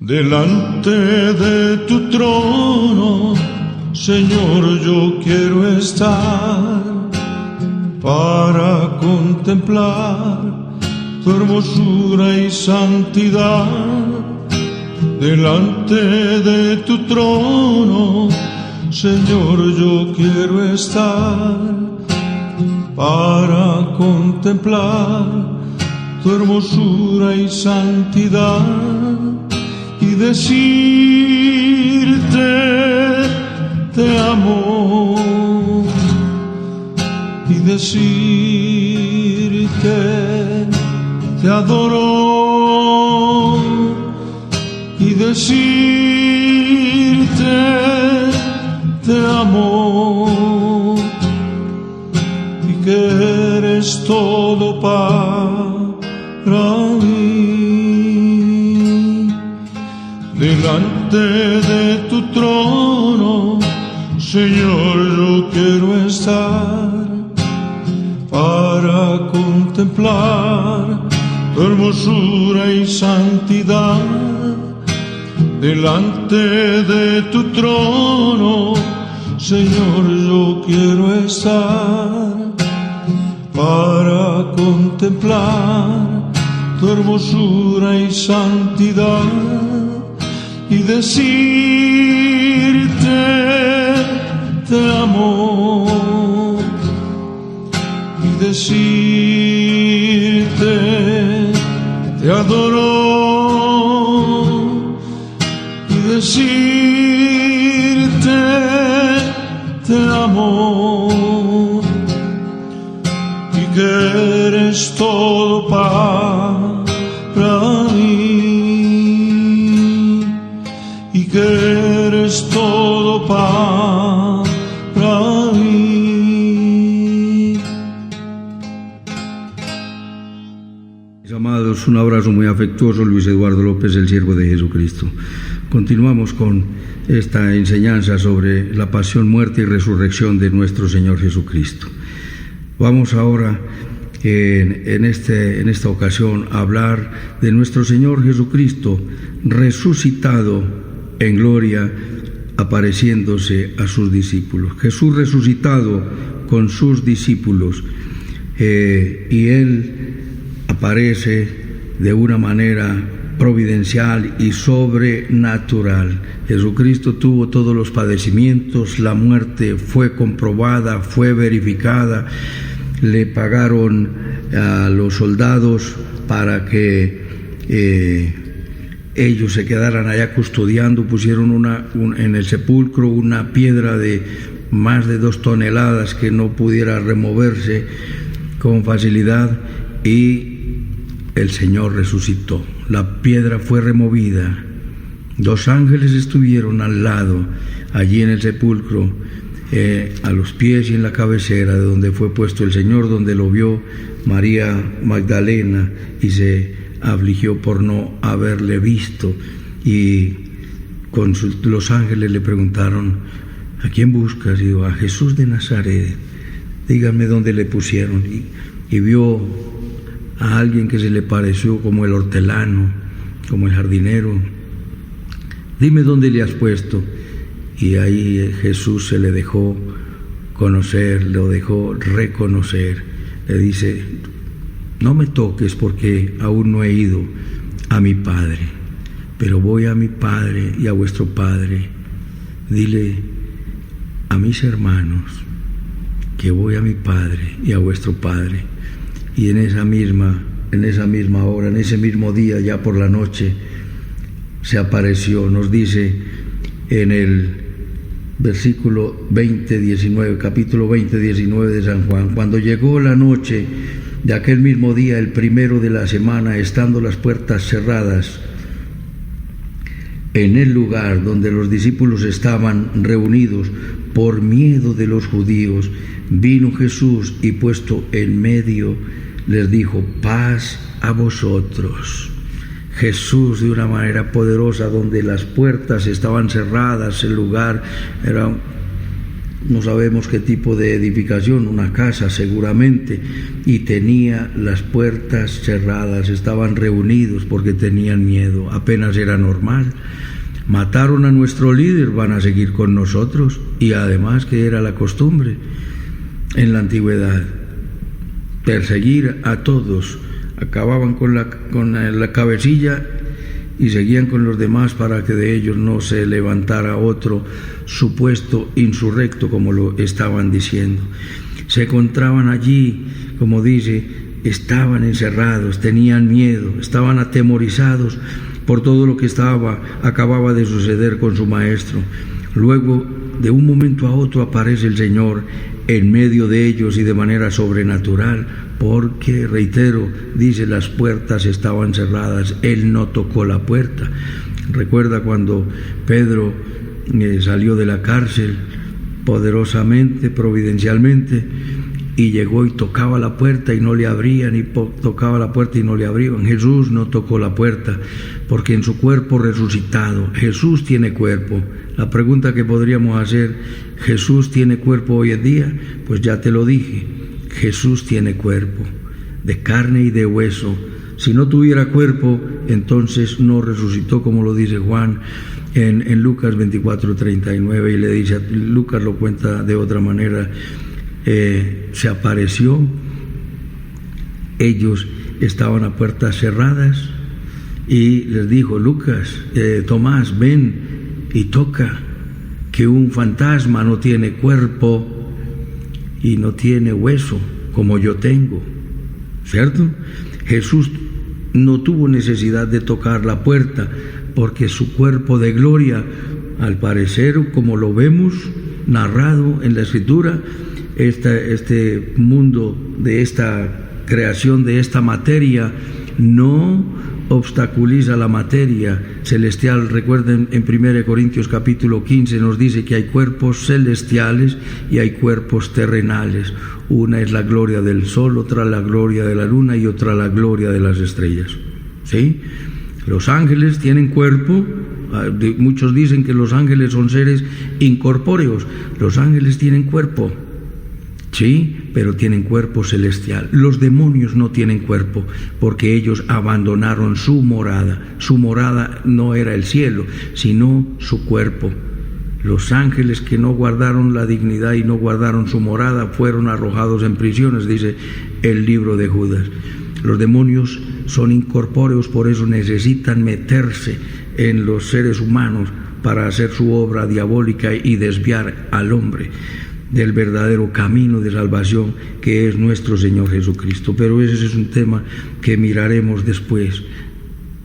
Delante de tu trono, Señor, yo quiero estar para contemplar tu hermosura y santidad. Delante de tu trono, Señor, yo quiero estar para contemplar tu hermosura y santidad y decirte te amo y decirte te adoro y decirte te amo y que eres todo para mí. Delante de tu trono, Señor, yo quiero estar para contemplar tu hermosura y santidad. Delante de tu trono, Señor, yo quiero estar para contemplar tu hermosura y santidad y decirte te amo y decirte te adoro y decirte te amo y que eres todo para mí y que eres todo para mí. Mis amados, un abrazo muy afectuoso, Luis Eduardo López, el siervo de Jesucristo. Continuamos con esta enseñanza sobre la pasión, muerte y resurrección de nuestro Señor Jesucristo. Vamos ahora, en esta ocasión, a hablar de nuestro Señor Jesucristo resucitado en gloria, apareciéndose a sus discípulos. Jesús resucitado con sus discípulos, y Él aparece de una manera providencial y sobrenatural. Jesucristo tuvo todos los padecimientos, la muerte fue comprobada, fue verificada, le pagaron a los soldados para que ellos se quedaran allá custodiando, pusieron en el sepulcro una piedra de más de 2 toneladas que no pudiera removerse con facilidad, y el Señor resucitó. La piedra fue removida. 2 ángeles estuvieron al lado, allí en el sepulcro, a los pies y en la cabecera de donde fue puesto el Señor, donde lo vio María Magdalena y se afligió por no haberle visto, y los ángeles le preguntaron: ¿a quién buscas? Y dijo: a Jesús de Nazaret, díganme dónde le pusieron. Y vio a alguien que se le pareció como el hortelano, como el jardinero. Dime dónde le has puesto. Y ahí Jesús se le dejó conocer, lo dejó reconocer. Le dice: no me toques porque aún no he ido a mi Padre, pero voy a mi Padre y a vuestro Padre. Dile a mis hermanos que voy a mi Padre y a vuestro Padre. Y en esa misma hora, en ese mismo día, ya por la noche, se apareció. Nos dice en el versículo 20-19, capítulo 20-19 de San Juan: cuando llegó la noche de aquel mismo día, el primero de la semana, estando las puertas cerradas, en el lugar donde los discípulos estaban reunidos por miedo de los judíos, vino Jesús y puesto en medio les dijo: paz a vosotros. Jesús, de una manera poderosa, donde las puertas estaban cerradas, el lugar era no sabemos qué tipo de edificación, una casa seguramente, y tenía las puertas cerradas, estaban reunidos porque tenían miedo, apenas era normal. Mataron a nuestro líder, van a seguir con nosotros, y además que era la costumbre en la antigüedad, perseguir a todos, acababan con la cabecilla y seguían con los demás para que de ellos no se levantara otro supuesto insurrecto, como lo estaban diciendo. Se encontraban allí, como dice, estaban encerrados, tenían miedo, estaban atemorizados por todo lo que acababa de suceder con su maestro. Luego, de un momento a otro, aparece el Señor en medio de ellos y de manera sobrenatural, porque, reitero, dice, las puertas estaban cerradas, Él no tocó la puerta. Recuerda cuando Pedro salió de la cárcel poderosamente, providencialmente, y llegó y tocaba la puerta y no le abrían, y tocaba la puerta y no le abrían. Jesús no tocó la puerta, porque en su cuerpo resucitado, Jesús tiene cuerpo. La pregunta que podríamos hacer, ¿Jesús tiene cuerpo hoy en día? Pues ya te lo dije, Jesús tiene cuerpo, de carne y de hueso. Si no tuviera cuerpo, entonces no resucitó, como lo dice Juan en Lucas 24:39, y le dice, Lucas lo cuenta de otra manera, se apareció, ellos estaban a puertas cerradas, y les dijo, Tomás, ven y toca, que un fantasma no tiene cuerpo y no tiene hueso como yo tengo, ¿cierto? Jesús no tuvo necesidad de tocar la puerta, porque su cuerpo de gloria, al parecer, como lo vemos narrado en la Escritura, este mundo de esta creación, de esta materia, no obstaculiza la materia celestial. Recuerden, en 1 Corintios capítulo 15 nos dice que hay cuerpos celestiales y hay cuerpos terrenales. Una es la gloria del sol, otra la gloria de la luna y otra la gloria de las estrellas. ¿Sí? Los ángeles tienen cuerpo. Muchos dicen que los ángeles son seres incorpóreos. Los ángeles tienen cuerpo, sí, pero tienen cuerpo celestial. Los demonios no tienen cuerpo, porque ellos abandonaron su morada. Su morada no era el cielo, sino su cuerpo. Los ángeles que no guardaron la dignidad y no guardaron su morada fueron arrojados en prisiones, dice el libro de Judas. Los demonios son incorpóreos, por eso necesitan meterse en los seres humanos para hacer su obra diabólica y desviar al hombre del verdadero camino de salvación, que es nuestro Señor Jesucristo. Pero ese es un tema que miraremos después,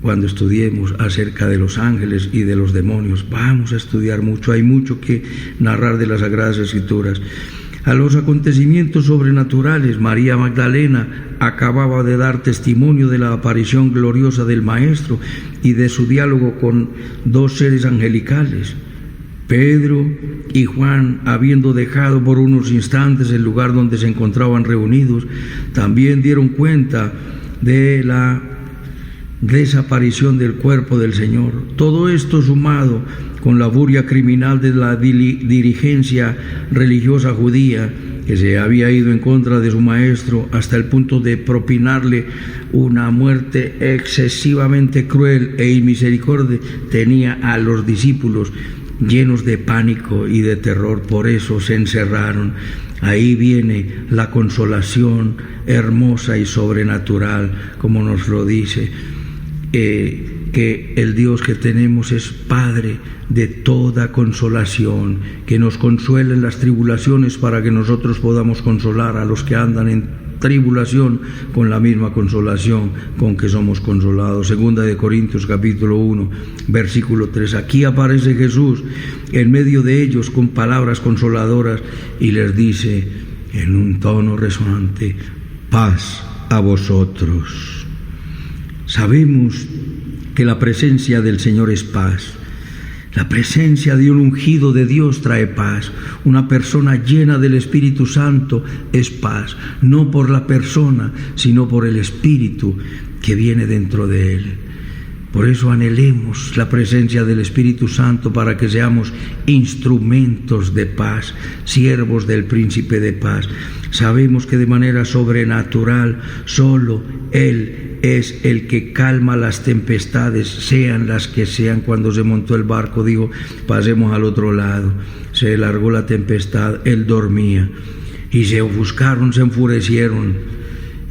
cuando estudiemos acerca de los ángeles y de los demonios. Vamos a estudiar mucho, hay mucho que narrar de las Sagradas Escrituras. A los acontecimientos sobrenaturales, María Magdalena acababa de dar testimonio de la aparición gloriosa del Maestro y de su diálogo con dos seres angelicales. Pedro y Juan, habiendo dejado por unos instantes el lugar donde se encontraban reunidos, también dieron cuenta de la desaparición del cuerpo del Señor. Todo esto sumado con la furia criminal de la dirigencia religiosa judía, que se había ido en contra de su maestro hasta el punto de propinarle una muerte excesivamente cruel e inmisericordia, tenía a los discípulos llenos de pánico y de terror. Por eso se encerraron. Ahí viene la consolación hermosa y sobrenatural, como nos lo dice, que el Dios que tenemos es Padre de toda consolación, que nos consuela en las tribulaciones para que nosotros podamos consolar a los que andan en tribulación con la misma consolación con que somos consolados. Segunda de Corintios capítulo 1 versículo 3. Aquí aparece Jesús en medio de ellos con palabras consoladoras y les dice en un tono resonante: paz a vosotros. Sabemos que la presencia del Señor es paz. La presencia de un ungido de Dios trae paz. Una persona llena del Espíritu Santo es paz, no por la persona, sino por el Espíritu que viene dentro de él. Por eso anhelemos la presencia del Espíritu Santo para que seamos instrumentos de paz, siervos del Príncipe de Paz. Sabemos que de manera sobrenatural solo Él es el que calma las tempestades, sean las que sean. Cuando se montó el barco, dijo, pasemos al otro lado. Se largó la tempestad, Él dormía. Y se ofuscaron, se enfurecieron.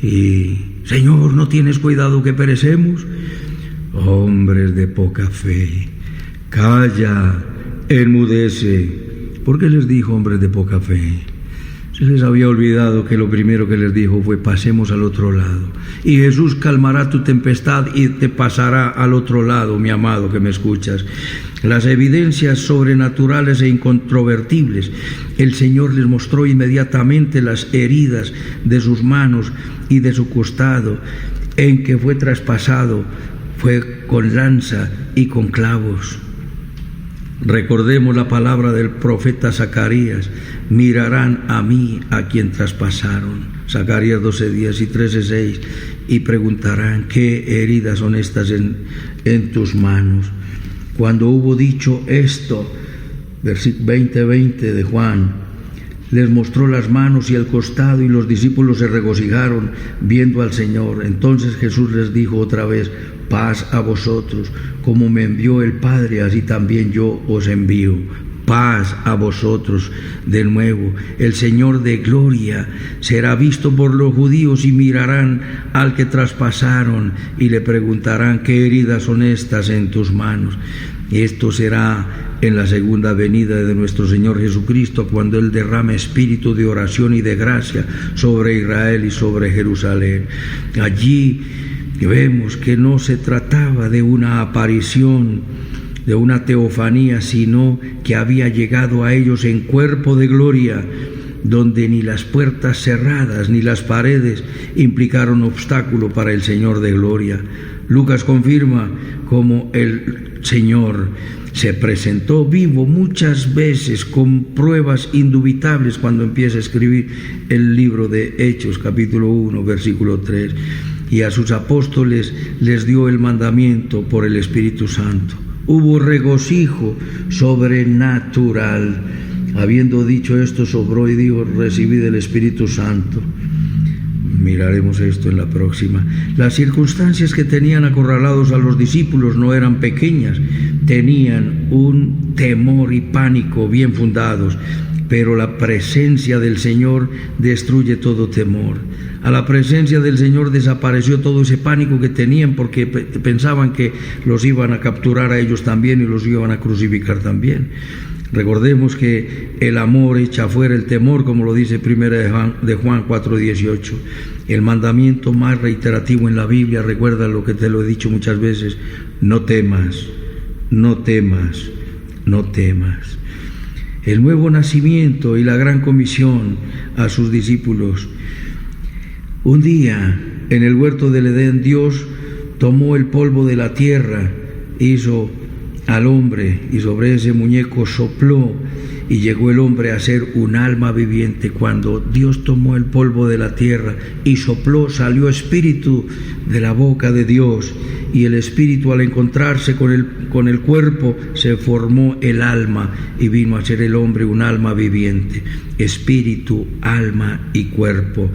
Y, Señor, ¿no tienes cuidado que perecemos? Hombres de poca fe, calla, enmudece. ¿Por qué les dijo hombres de poca fe? Se les había olvidado que lo primero que les dijo fue pasemos al otro lado. Y Jesús calmará tu tempestad y te pasará al otro lado, mi amado que me escuchas. Las evidencias sobrenaturales e incontrovertibles. El Señor les mostró inmediatamente las heridas de sus manos y de su costado, en que fue traspasado, fue con lanza y con clavos. Recordemos la palabra del profeta Zacarías: mirarán a mí a quien traspasaron. Zacarías 12:10 y 13:6, y preguntarán: ¿qué heridas son estas en tus manos? Cuando hubo dicho esto, versículo 20 de Juan, les mostró las manos y el costado, y los discípulos se regocijaron viendo al Señor. Entonces Jesús les dijo otra vez: paz a vosotros, como me envió el Padre, así también yo os envío. Paz a vosotros. De nuevo, el Señor de gloria será visto por los judíos, y mirarán al que traspasaron y le preguntarán: ¿qué heridas son estas en tus manos? Y esto será en la segunda venida de nuestro Señor Jesucristo, cuando Él derrame espíritu de oración y de gracia sobre Israel y sobre Jerusalén. Allí vemos que no se trataba de una aparición, de una teofanía, sino que había llegado a ellos en cuerpo de gloria, donde ni las puertas cerradas ni las paredes implicaron obstáculo para el Señor de gloria. Lucas confirma cómo el Señor se presentó vivo muchas veces, con pruebas indubitables, cuando empieza a escribir el libro de Hechos, capítulo 1, versículo 3. Y a sus apóstoles les dio el mandamiento por el Espíritu Santo. Hubo regocijo sobrenatural. Habiendo dicho esto, sobró y dijo: recibid el Espíritu Santo. Miraremos esto en la próxima. Las circunstancias que tenían acorralados a los discípulos no eran pequeñas. Tenían un temor y pánico bien fundados, pero la presencia del Señor destruye todo temor. A la presencia del Señor desapareció todo ese pánico que tenían, porque pensaban que los iban a capturar a ellos también y los iban a crucificar también. Recordemos que el amor echa fuera el temor, como lo dice 1 de Juan 4:18. El mandamiento más reiterativo en la Biblia, recuerda lo que te lo he dicho muchas veces: no temas, no temas, no temas. El nuevo nacimiento y la gran comisión a sus discípulos. Un día, en el huerto del Edén, Dios tomó el polvo de la tierra, hizo al hombre, y sobre ese muñeco sopló, y llegó el hombre a ser un alma viviente. Cuando Dios tomó el polvo de la tierra y sopló, salió espíritu de la boca de Dios, y el espíritu, al encontrarse con el cuerpo, se formó el alma, y vino a ser el hombre un alma viviente. Espíritu, alma y cuerpo.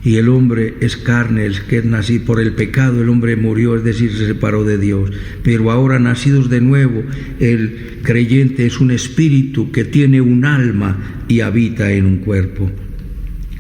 Y el hombre es carne, el que es nacido por el pecado, el hombre murió, es decir, se separó de Dios. Pero ahora, nacidos de nuevo, el creyente es un espíritu que tiene un alma y habita en un cuerpo.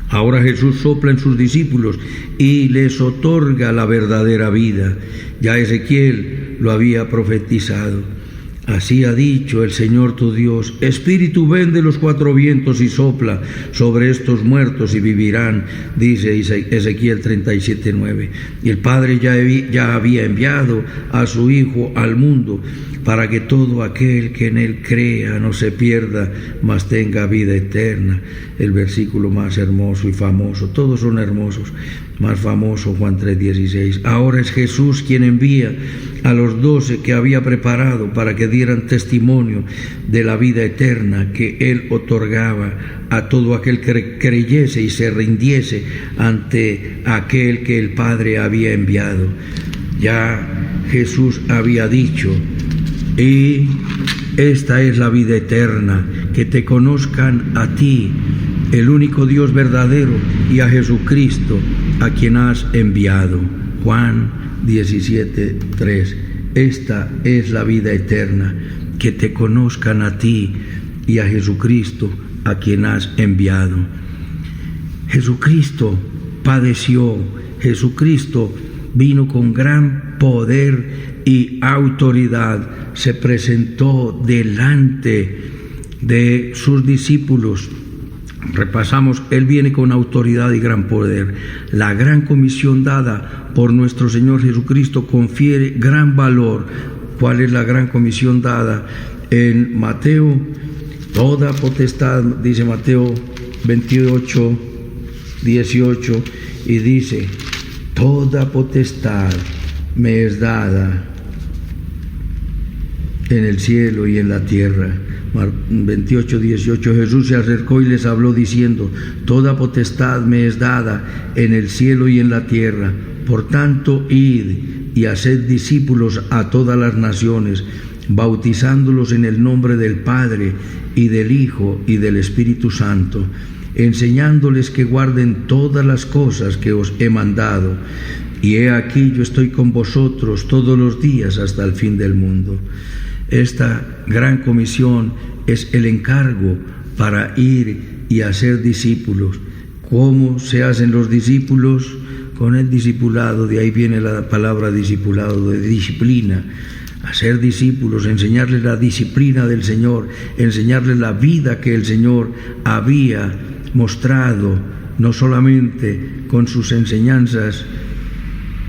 Ahora Jesús sopla en sus discípulos y les otorga la verdadera vida. Ya Ezequiel lo había profetizado. Así ha dicho el Señor tu Dios: Espíritu, ven de los cuatro vientos y sopla sobre estos muertos y vivirán, dice Ezequiel 37:9. Y el Padre ya había enviado a su Hijo al mundo para que todo aquel que en Él crea no se pierda, mas tenga vida eterna. El versículo más hermoso y famoso, todos son hermosos, más famoso Juan 3:16. Ahora es Jesús quien envía a los 12 que había preparado para que dieran testimonio de la vida eterna que Él otorgaba a todo aquel que creyese y se rindiese ante aquel que el Padre había enviado. Ya Jesús había dicho, y esta es la vida eterna, que te conozcan a ti, el único Dios verdadero, y a Jesucristo, a quien has enviado. Juan 17:3. Esta es la vida eterna, que te conozcan a ti y a Jesucristo, a quien has enviado. Jesucristo padeció, Jesucristo vino con gran poder y autoridad, se presentó delante de sus discípulos. Repasamos, Él viene con autoridad y gran poder. La gran comisión dada por nuestro Señor Jesucristo confiere gran valor. ¿Cuál es la gran comisión dada? En Mateo, toda potestad, dice Mateo 28, 18, y dice, toda potestad me es dada en el cielo y en la tierra. 28, 18, Jesús se acercó y les habló diciendo, toda potestad me es dada en el cielo y en la tierra. Por tanto, id y haced discípulos a todas las naciones, bautizándolos en el nombre del Padre y del Hijo y del Espíritu Santo, enseñándoles que guarden todas las cosas que os he mandado. Y he aquí, yo estoy con vosotros todos los días hasta el fin del mundo. Esta gran comisión es el encargo para ir y hacer discípulos. ¿Cómo se hacen los discípulos? Con el discipulado, de ahí viene la palabra discipulado, de disciplina. Hacer discípulos, enseñarles la disciplina del Señor, enseñarles la vida que el Señor había mostrado, no solamente con sus enseñanzas,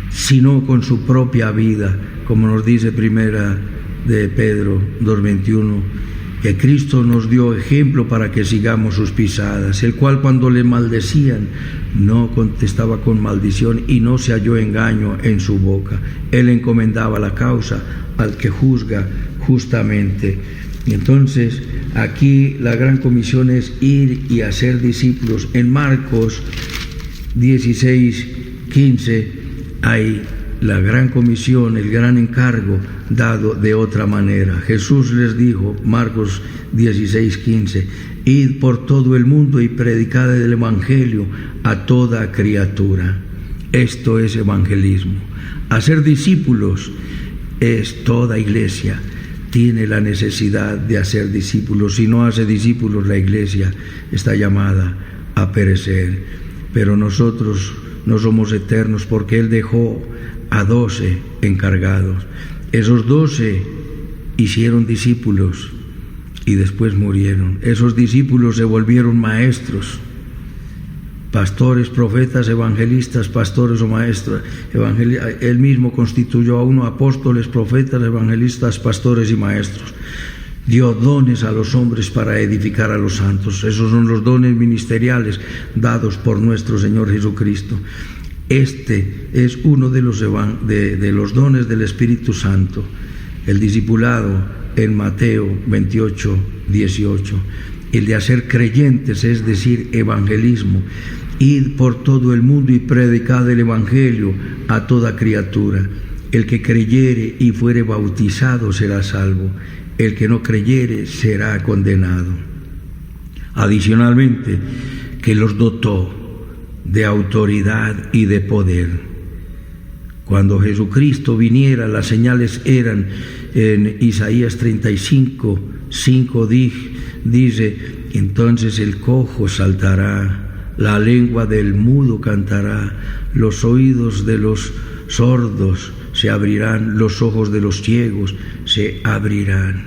sino con su propia vida, como nos dice primera de Pedro 2:21, que Cristo nos dio ejemplo para que sigamos sus pisadas, el cual cuando le maldecían no contestaba con maldición y no se halló engaño en su boca. Él encomendaba la causa al que juzga justamente. Y entonces aquí la gran comisión es ir y hacer discípulos. En Marcos 16:15 hay la gran comisión, el gran encargo dado de otra manera. Jesús les dijo, Marcos 16:15, id por todo el mundo y predicad el evangelio a toda criatura. Esto es evangelismo. Hacer discípulos es toda iglesia. Tiene la necesidad de hacer discípulos. Si no hace discípulos, la iglesia está llamada a perecer. Pero nosotros no somos eternos porque Él dejó a 12 encargados. Esos 12 hicieron discípulos y después murieron. Esos discípulos se volvieron maestros, pastores, profetas, evangelistas, pastores o maestros. Él mismo constituyó a uno apóstoles, profetas, evangelistas, pastores y maestros. Dio dones a los hombres para edificar a los santos. Esos son los dones ministeriales dados por nuestro Señor Jesucristo. Este es uno de los dones del Espíritu Santo, el discipulado en Mateo 28, 18. El de hacer creyentes, es decir, evangelismo. Id por todo el mundo y predicad el evangelio a toda criatura. El que creyere y fuere bautizado será salvo. El que no creyere será condenado. Adicionalmente, que los dotó de autoridad y de poder. Cuando Jesucristo viniera, las señales eran en Isaías 35:5 dice, entonces el cojo saltará, la lengua del mudo cantará, los oídos de los sordos se abrirán, los ojos de los ciegos se abrirán.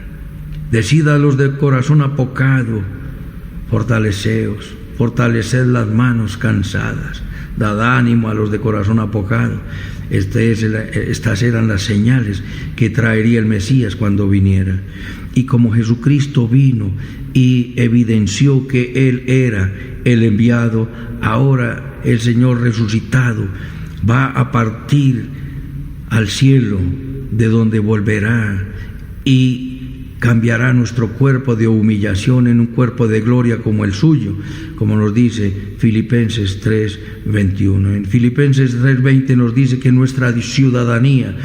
Decid a los de corazón apocado, fortaleceos, fortaleced las manos cansadas, dad ánimo a los de corazón apocado. Estas eran las señales que traería el Mesías cuando viniera. Y como Jesucristo vino y evidenció que Él era el enviado, ahora el Señor resucitado va a partir al cielo, de donde volverá y cambiará nuestro cuerpo de humillación en un cuerpo de gloria como el suyo, como nos dice Filipenses 3:21. En Filipenses 3:20 nos dice que nuestra ciudadanía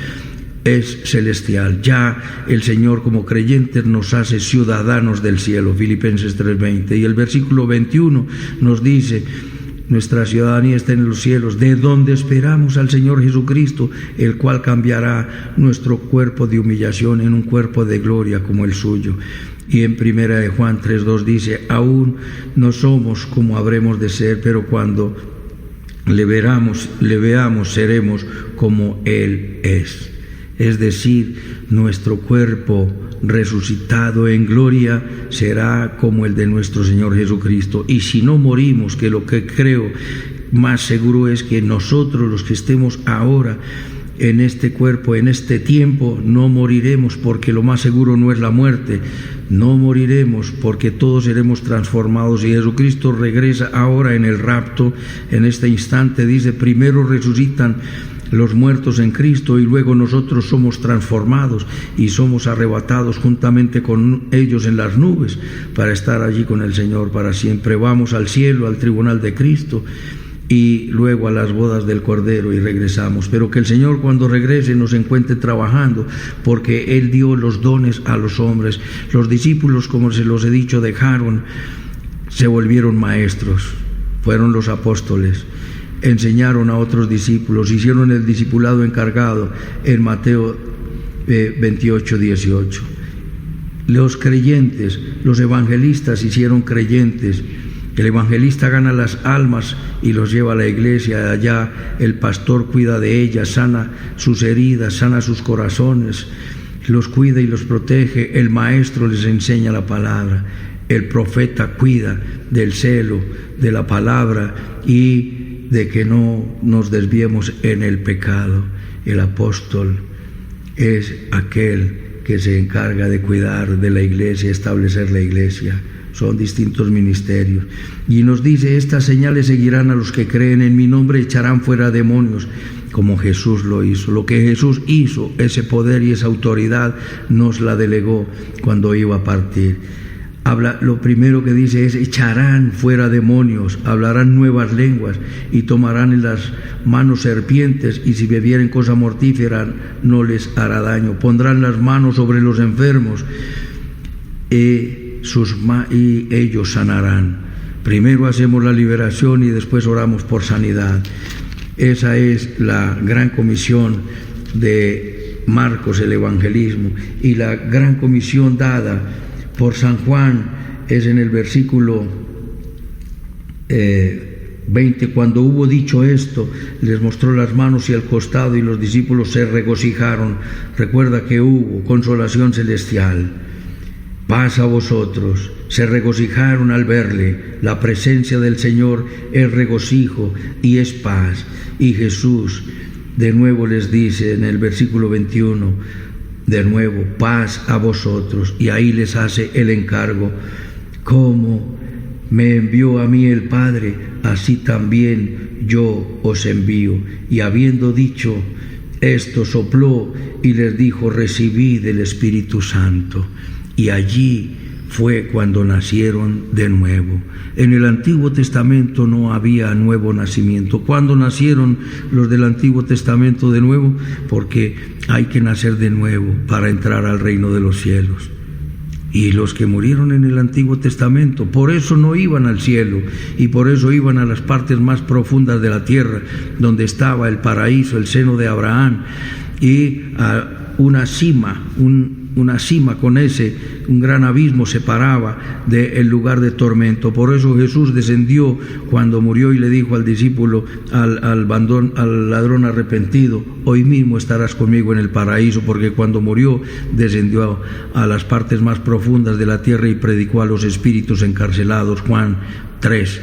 es celestial. Ya el Señor como creyentes nos hace ciudadanos del cielo, Filipenses 3:20. Y el versículo 21 nos dice: nuestra ciudadanía está en los cielos, de donde esperamos al Señor Jesucristo, el cual cambiará nuestro cuerpo de humillación en un cuerpo de gloria como el suyo. Y en 1 Juan 3:2 dice: aún no somos como habremos de ser, pero cuando le veamos seremos como Él es. Es decir, nuestro cuerpo resucitado en gloria será como el de nuestro Señor Jesucristo. Y si no morimos, que lo que creo más seguro es que nosotros, los que estemos ahora en este cuerpo, en este tiempo, no moriremos, porque lo más seguro no es la muerte. No moriremos porque todos seremos transformados, y Jesucristo regresa ahora en el rapto. En este instante dice: primero resucitan los muertos en Cristo y luego nosotros somos transformados y somos arrebatados juntamente con ellos en las nubes para estar allí con el Señor para siempre. Vamos al cielo, al tribunal de Cristo, y luego a las bodas del Cordero, y regresamos. Pero que el Señor, cuando regrese, nos encuentre trabajando, porque Él dio los dones a los hombres. Los discípulos, como se los he dicho, se volvieron maestros, fueron los apóstoles, enseñaron a otros discípulos, hicieron el discipulado encargado en Mateo 28:18. Los creyentes, los evangelistas hicieron creyentes. El evangelista gana las almas y los lleva a la iglesia. Allá el pastor cuida de ellas, sana sus heridas, sana sus corazones, los cuida y los protege. El maestro les enseña la palabra. El profeta cuida del celo de la palabra y de que no nos desviemos en el pecado. El apóstol es aquel que se encarga de cuidar de la iglesia, establecer la iglesia. Son distintos ministerios. Y nos dice: estas señales seguirán a los que creen en mi nombre, echarán fuera demonios, como Jesús lo hizo. Lo que Jesús hizo, ese poder y esa autoridad, nos la delegó cuando iba a partir. Lo primero que dice es: echarán fuera demonios, hablarán nuevas lenguas y tomarán en las manos serpientes, y si bebieren cosa mortífera no les hará daño. Pondrán las manos sobre los enfermos y ellos sanarán. Primero hacemos la liberación y después oramos por sanidad. Esa es la gran comisión de Marcos, el evangelismo. Y la gran comisión dada por San Juan es en el versículo 20. Cuando hubo dicho esto, les mostró las manos y el costado, y los discípulos se regocijaron. Recuerda que hubo consolación celestial. Paz a vosotros. Se regocijaron al verle. La presencia del Señor es regocijo y es paz. Y Jesús de nuevo les dice en el versículo 21, de nuevo: paz a vosotros. Y ahí les hace el encargo: como me envió a mí el Padre, así también yo os envío. Y habiendo dicho esto, sopló y les dijo: recibid el Espíritu Santo. Y allí fue cuando nacieron de nuevo. En el Antiguo Testamento no había nuevo nacimiento. ¿Cuándo nacieron los del Antiguo Testamento de nuevo? Porque hay que nacer de nuevo para entrar al reino de los cielos. Y los que murieron en el Antiguo Testamento, por eso no iban al cielo, y por eso iban a las partes más profundas de la tierra, donde estaba el paraíso, el seno de Abraham, y a una cima, una cima con un gran abismo separaba del lugar de tormento. Por eso Jesús descendió cuando murió y le dijo al discípulo, al ladrón arrepentido: hoy mismo estarás conmigo en el paraíso, porque cuando murió descendió a las partes más profundas de la tierra y predicó a los espíritus encarcelados. Juan 3.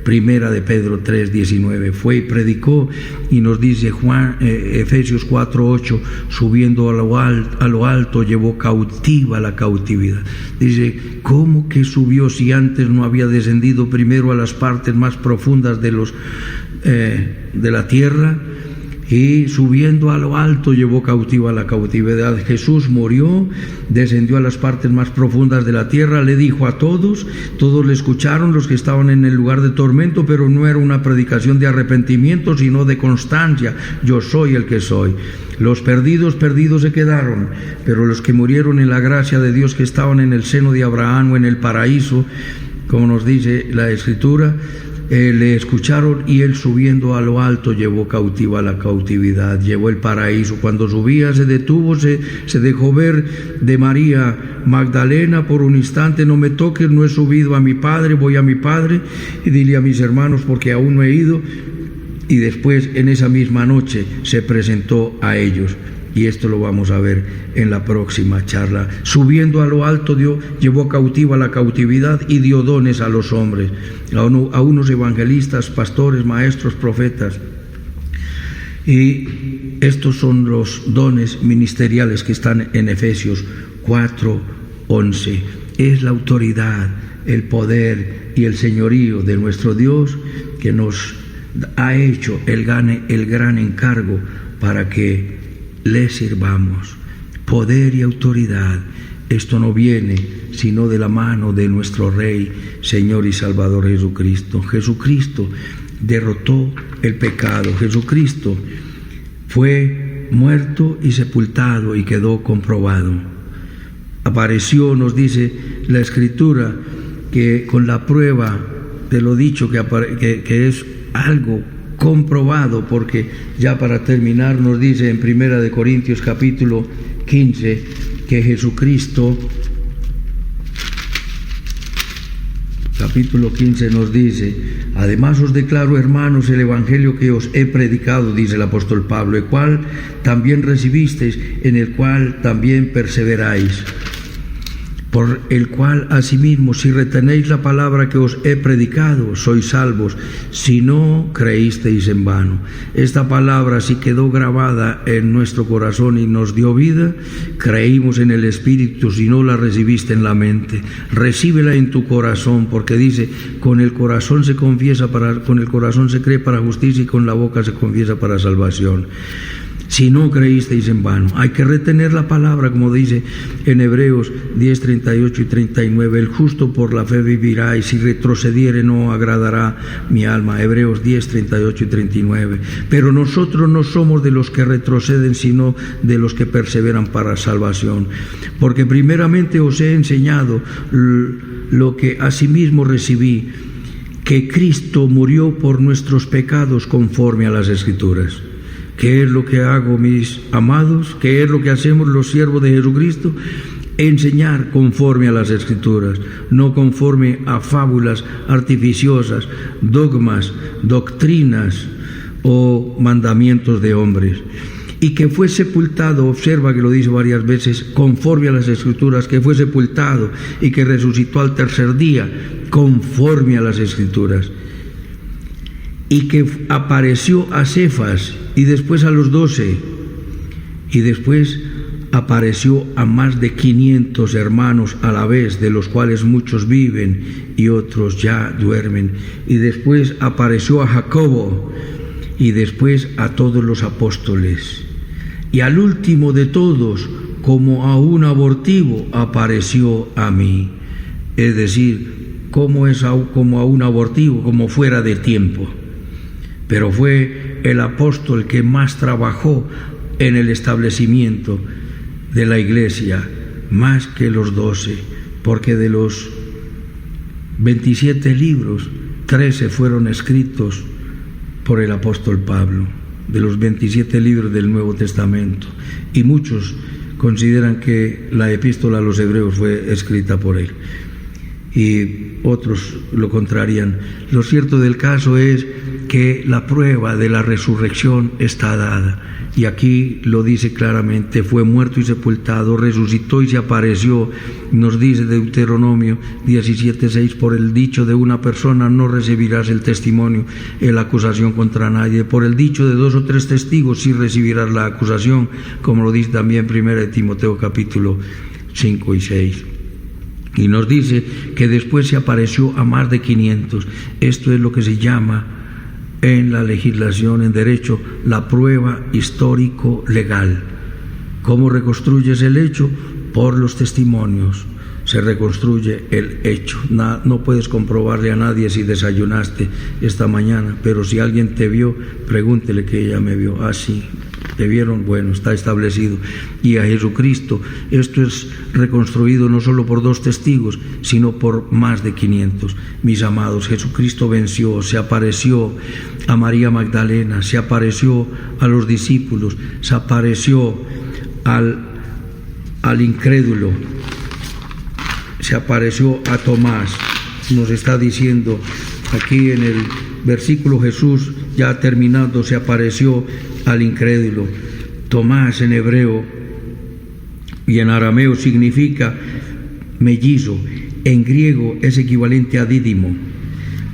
Primera de Pedro 3:19, fue y predicó. Y nos dice Efesios 4:8, subiendo a lo alto llevó cautiva la cautividad. Dice: ¿cómo que subió si antes no había descendido primero a las partes más profundas de la tierra? y subiendo a lo alto llevó cautiva la cautividad. Jesús murió, descendió a las partes más profundas de la tierra, le dijo a todos le escucharon, los que estaban en el lugar de tormento, pero no era una predicación de arrepentimiento, sino de constancia. Yo soy el que soy. Los perdidos se quedaron, pero los que murieron en la gracia de Dios, que estaban en el seno de Abraham o en el paraíso, como nos dice la Escritura, le escucharon, y él subiendo a lo alto llevó cautiva la cautividad, llevó el paraíso. Cuando subía se detuvo, se dejó ver de María Magdalena por un instante: no me toques, no he subido a mi Padre, voy a mi Padre y dile a mis hermanos, porque aún no he ido. Y después, en esa misma noche, se presentó a ellos. Y esto lo vamos a ver en la próxima charla. Subiendo a lo alto, llevó cautiva la cautividad y dio dones a los hombres, a unos evangelistas, pastores, maestros, profetas. Y estos son los dones ministeriales que están en Efesios 4:11. Es la autoridad, el poder y el señorío de nuestro Dios que nos ha hecho el gran encargo para que le sirvamos. Poder y autoridad, esto no viene sino de la mano de nuestro Rey, Señor y Salvador Jesucristo. Jesucristo derrotó el pecado. Jesucristo fue muerto y sepultado y quedó comprobado. Apareció, nos dice la Escritura, que con la prueba de lo dicho, que es algo comprobado, porque ya para terminar nos dice en 1 de Corintios capítulo 15 que Jesucristo, capítulo 15 nos dice: además os declaro, hermanos, el evangelio que os he predicado, dice el apóstol Pablo, el cual también recibisteis, en el cual también perseveráis, por el cual asimismo, si retenéis la palabra que os he predicado, sois salvos, si no creísteis en vano. Esta palabra sí quedó grabada en nuestro corazón y nos dio vida. Creímos en el Espíritu, si no la recibiste en la mente. Recíbela en tu corazón, porque dice: con el corazón se cree para justicia y con la boca se confiesa para salvación. Si no creísteis en vano. Hay que retener la palabra, como dice en Hebreos 10, 38 y 39. El justo por la fe vivirá, y si retrocediere no agradará mi alma. Hebreos 10, 38 y 39. Pero nosotros no somos de los que retroceden, sino de los que perseveran para salvación. Porque primeramente os he enseñado lo que asimismo recibí, que Cristo murió por nuestros pecados conforme a las Escrituras. ¿Qué es lo que hago, mis amados? ¿Qué es lo que hacemos los siervos de Jesucristo? Enseñar conforme a las Escrituras, no conforme a fábulas artificiosas, dogmas, doctrinas o mandamientos de hombres. Y que fue sepultado, observa que lo dice varias veces, conforme a las Escrituras, que fue sepultado y que resucitó al tercer día, conforme a las Escrituras. Y que apareció a Cefas y después a los 12, y después apareció a más de 500 hermanos a la vez, de los cuales muchos viven y otros ya duermen. Y después apareció a Jacobo, y después a todos los apóstoles. Y al último de todos, como a un abortivo, apareció a mí. Es decir, como a un abortivo, como fuera de tiempo. Pero fue el apóstol que más trabajó en el establecimiento de la iglesia, más que los 12, porque de los 27 libros, 13 fueron escritos por el apóstol Pablo, de los 27 libros del Nuevo Testamento, y muchos consideran que la epístola a los hebreos fue escrita por él, y otros lo contrarían. Lo cierto del caso es que la prueba de la resurrección está dada, y aquí lo dice claramente: fue muerto y sepultado, resucitó y se apareció. Nos dice Deuteronomio 17:6: por el dicho de una persona no recibirás el testimonio, la acusación contra nadie. Por el dicho de 2 o 3 testigos sí recibirás la acusación, como lo dice también 1 de Timoteo capítulo 5 y 6. Y nos dice que después se apareció a más de 500. Esto es lo que se llama en la legislación, en derecho, la prueba histórico-legal. ¿Cómo reconstruyes el hecho? Por los testimonios. Se reconstruye el hecho. No puedes comprobarle a nadie si desayunaste esta mañana, pero si alguien te vio, pregúntele que ella me vio. Ah, sí, ¿te vieron? Bueno, está establecido. Y a Jesucristo, esto es reconstruido no solo por 2 testigos, sino por más de 500. Mis amados, Jesucristo venció, se apareció a María Magdalena, se apareció a los discípulos, se apareció al incrédulo, se apareció a Tomás. Nos está diciendo aquí en el versículo, Jesús ya terminando se apareció al incrédulo. Tomás en hebreo y en arameo significa mellizo, en griego es equivalente a dídimo.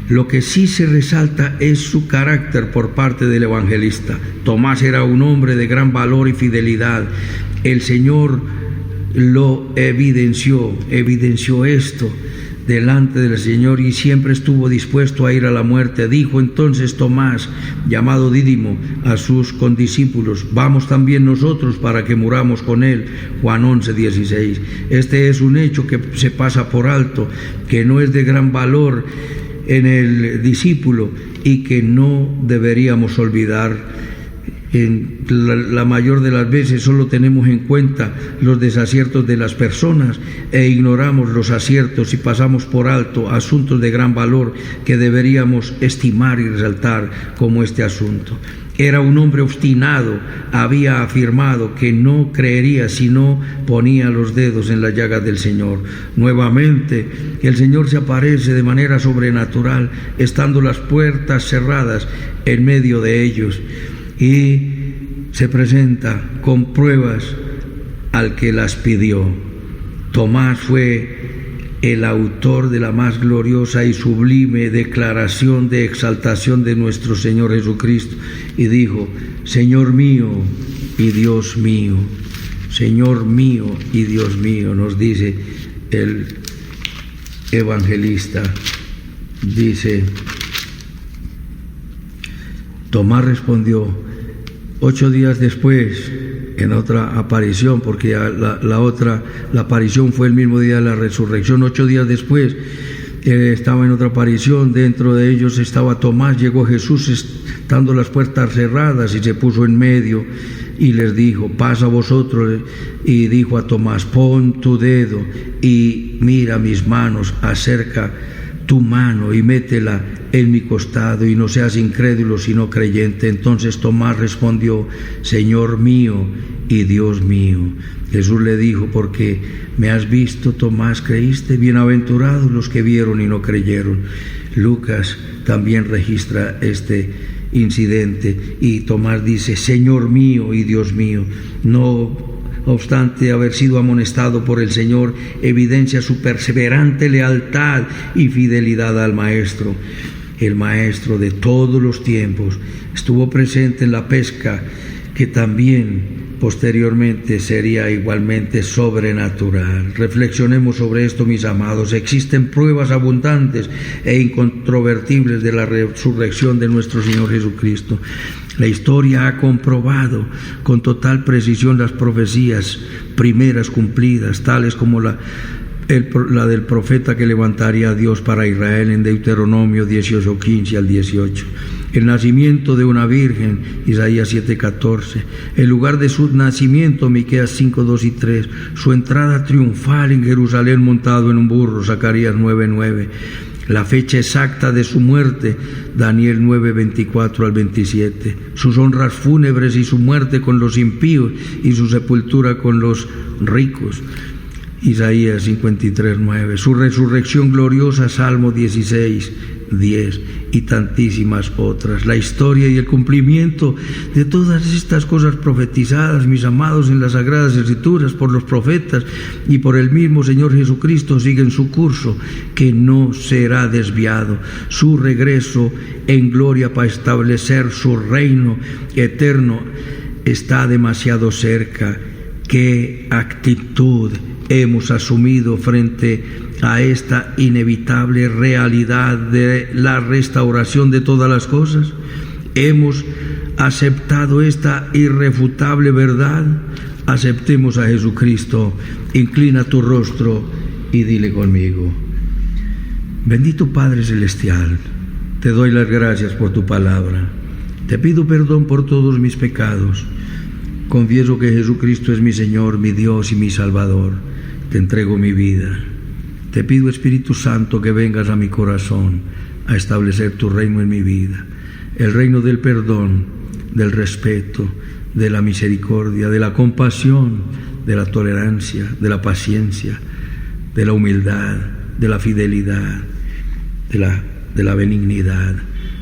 Lo que sí se resalta es su carácter por parte del evangelista. Tomás era un hombre de gran valor y fidelidad. El Señor lo evidenció esto delante del Señor y siempre estuvo dispuesto a ir a la muerte. Dijo entonces Tomás, llamado Dídimo, a sus condiscípulos: vamos también nosotros para que muramos con él. Juan 11:16. Este es un hecho que se pasa por alto, que no es de gran valor en el discípulo y que no deberíamos olvidar. En la mayor de las veces solo tenemos en cuenta los desaciertos de las personas e ignoramos los aciertos y pasamos por alto asuntos de gran valor que deberíamos estimar y resaltar, como este asunto. Era un hombre obstinado, había afirmado que no creería si no ponía los dedos en las llagas del Señor. Nuevamente, el Señor se aparece de manera sobrenatural, estando las puertas cerradas en medio de ellos, y se presenta con pruebas al que las pidió. Tomás fue el autor de la más gloriosa y sublime declaración de exaltación de nuestro Señor Jesucristo, y dijo: Señor mío y Dios mío. Señor mío y Dios mío, nos dice el evangelista. Dice: Tomás respondió 8 días después, en otra aparición, porque la aparición fue el mismo día de la resurrección. 8 días después estaba en otra aparición, dentro de ellos estaba Tomás. Llegó Jesús estando las puertas cerradas y se puso en medio y les dijo: pasa vosotros. Y dijo a Tomás: pon tu dedo y mira mis manos, acerca tu mano y métela en mi costado, y no seas incrédulo sino creyente. Entonces Tomás respondió: Señor mío y Dios mío. Jesús le dijo: porque me has visto, Tomás, creíste. Bienaventurados los que vieron y no creyeron. Lucas también registra este incidente y Tomás dice: Señor mío y Dios mío. No obstante haber sido amonestado por el Señor, evidencia su perseverante lealtad y fidelidad al Maestro. El Maestro de todos los tiempos estuvo presente en la pesca, que también posteriormente sería igualmente sobrenatural. Reflexionemos sobre esto, mis amados. Existen pruebas abundantes e incontrovertibles de la resurrección de nuestro Señor Jesucristo. La historia ha comprobado con total precisión las profecías primeras cumplidas, tales como la del profeta que levantaría a Dios para Israel en Deuteronomio 18:15 al 18. El nacimiento de una virgen, Isaías 7:14. El lugar de su nacimiento, Miqueas 5:2 y 3. Su entrada triunfal en Jerusalén montado en un burro, Zacarías 9:9. La fecha exacta de su muerte, Daniel 9:24 al 27. Sus honras fúnebres y su muerte con los impíos y su sepultura con los ricos, Isaías 53:9. Su resurrección gloriosa, Salmo 16:10, y tantísimas otras. La historia y el cumplimiento de todas estas cosas profetizadas, mis amados, en las Sagradas Escrituras por los profetas y por el mismo Señor Jesucristo, siguen su curso, que no será desviado. Su regreso en gloria para establecer su reino eterno está demasiado cerca. ¡Qué actitud hemos asumido frente a esta inevitable realidad de la restauración de todas las cosas. Hemos aceptado esta irrefutable verdad. Aceptemos a Jesucristo. Inclina tu rostro y dile conmigo: bendito Padre Celestial, te doy las gracias por tu palabra. Te pido perdón por todos mis pecados. Confieso que Jesucristo es mi Señor, mi Dios y mi Salvador. Te entrego mi vida. Te pido, Espíritu Santo, que vengas a mi corazón a establecer tu reino en mi vida. El reino del perdón, del respeto, de la misericordia, de la compasión, de la tolerancia, de la paciencia, de la humildad, de la fidelidad, de la benignidad,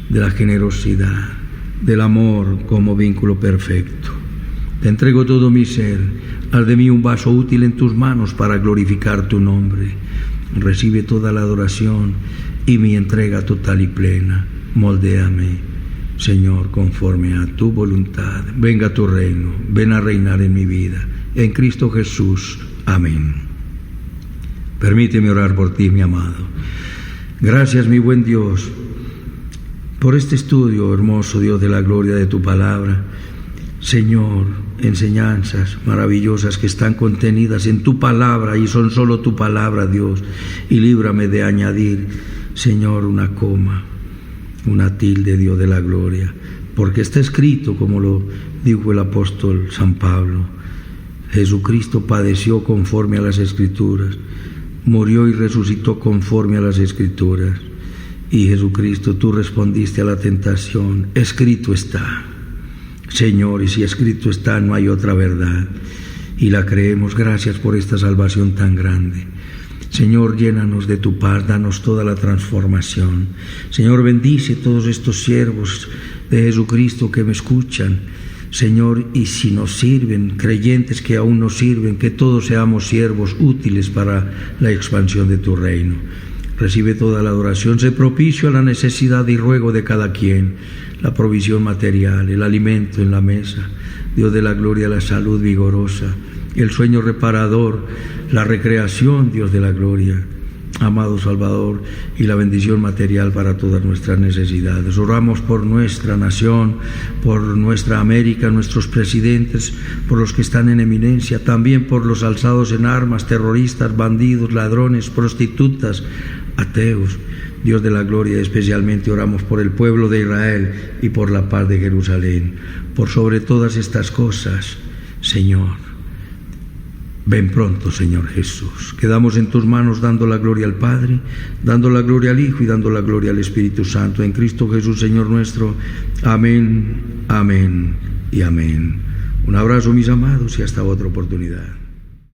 de la generosidad, del amor como vínculo perfecto. Te entrego todo mi ser. Haz de mí un vaso útil en tus manos para glorificar tu nombre. Recibe toda la adoración y mi entrega total y plena. Moldéame, Señor, conforme a tu voluntad. Venga a tu reino, ven a reinar en mi vida. En Cristo Jesús. Amén. Permíteme orar por ti, mi amado. Gracias, mi buen Dios, por este estudio hermoso, Dios de la gloria de tu palabra. Señor, enseñanzas maravillosas que están contenidas en tu palabra y son solo tu palabra, Dios. Y líbrame de añadir, Señor, una coma, una tilde, Dios de la gloria, porque está escrito, como lo dijo el apóstol San Pablo: Jesucristo padeció conforme a las Escrituras, murió y resucitó conforme a las Escrituras. Y Jesucristo, tú respondiste a la tentación: escrito está. Señor, y si escrito está, no hay otra verdad, y la creemos. Gracias por esta salvación tan grande. Señor, llénanos de tu paz, danos toda la transformación. Señor, bendice todos estos siervos de Jesucristo que me escuchan. Señor, y si nos sirven, creyentes que aún nos sirven, que todos seamos siervos útiles para la expansión de tu reino. Recibe toda la adoración, sé propicio a la necesidad y ruego de cada quien, la provisión material, el alimento en la mesa, Dios de la gloria, la salud vigorosa, el sueño reparador, la recreación, Dios de la gloria, amado Salvador, y la bendición material para todas nuestras necesidades. Oramos por nuestra nación, por nuestra América, nuestros presidentes, por los que están en eminencia, también por los alzados en armas, terroristas, bandidos, ladrones, prostitutas, ateos. Dios de la gloria, especialmente oramos por el pueblo de Israel y por la paz de Jerusalén. Por sobre todas estas cosas, Señor, ven pronto, Señor Jesús. Quedamos en tus manos dando la gloria al Padre, dando la gloria al Hijo y dando la gloria al Espíritu Santo. En Cristo Jesús, Señor nuestro. Amén, amén y amén. Un abrazo, mis amados, y hasta otra oportunidad.